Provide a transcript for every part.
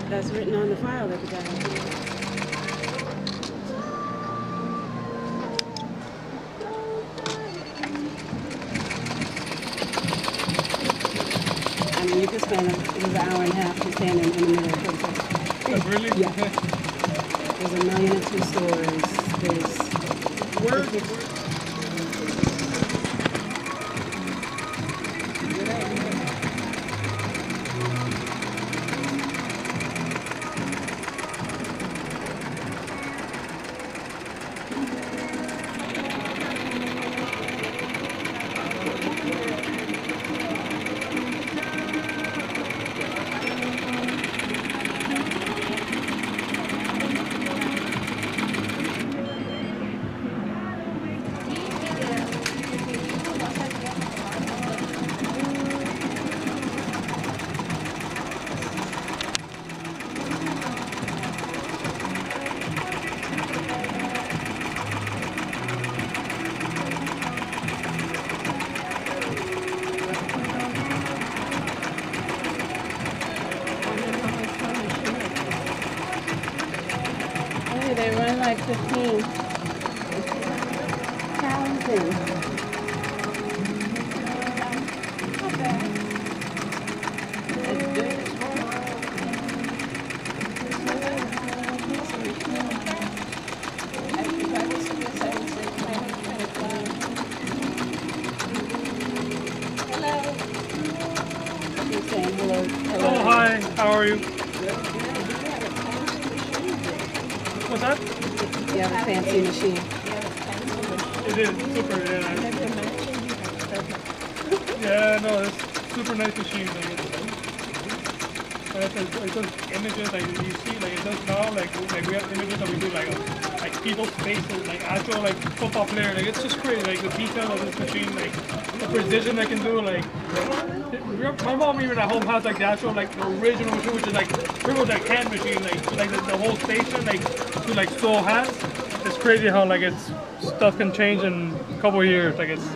That's written on the file that we got. I mean, you could spend it was an hour and a half just standing in the middle of the protest. Oh, really? Yeah. There's 1,002 stores. There's Where? They run like 15,000. Hello. Oh, hi. How are you? What's that? You have a fancy machine. It is super, yeah, no, it's super nice machine. Like, it does images, like you see, like it does now, like we have images that we do like people's faces, like actual like football player, like it's just crazy, like the detail of this machine, like the precision they can do, like my mom even at home has like the actual like the original machine, which is like pretty much like hand machine, like the whole station, like to like sew hats. It's crazy how like it's stuff can change in a couple of years, like it's.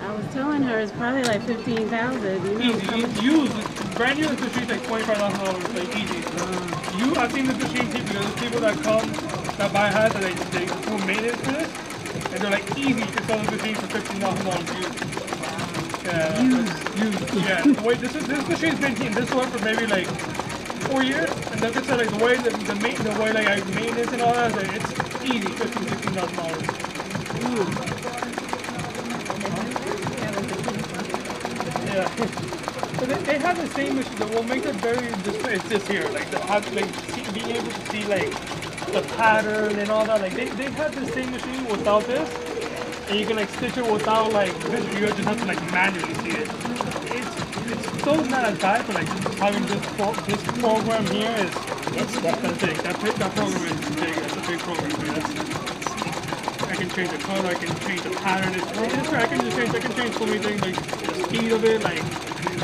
I was telling her it's probably like 15,000. You know, easy. Used, brand new machine like $25,000, like easy. I've seen this machine people, there's people that come that buy hats and they do maintenance for this, and they're like easy to sell this machine for $15,000 used. Yeah, used. Yeah. The way this machine's been in this one for maybe like 4 years, and like I said, like the way the way like I maintenance and all that, like, it's easy $16,000. Yeah. But they have the same issue that will make it very display. It's just here, like being able to see like the pattern and all that. Like they have the same machine without this, and you can like stitch it without like this. You just have to like manually see it. It's still not as bad, but like having this program here is that's big. That program is big. That's a big program. I can change the color. I can change the pattern. I can change so many things, like the speed of it, like.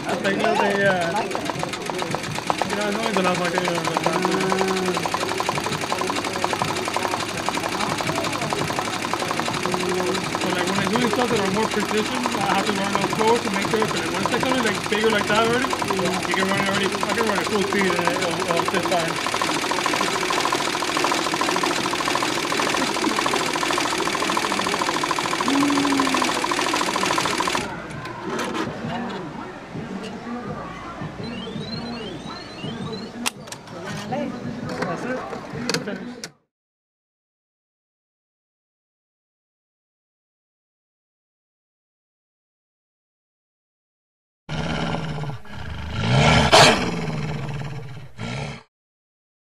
Like, it's always a lot like So like when I'm doing stuff that are more precision, I have to run those close to make sure that once I come in like bigger like that already, you can run it already. I can run it full speed of this time.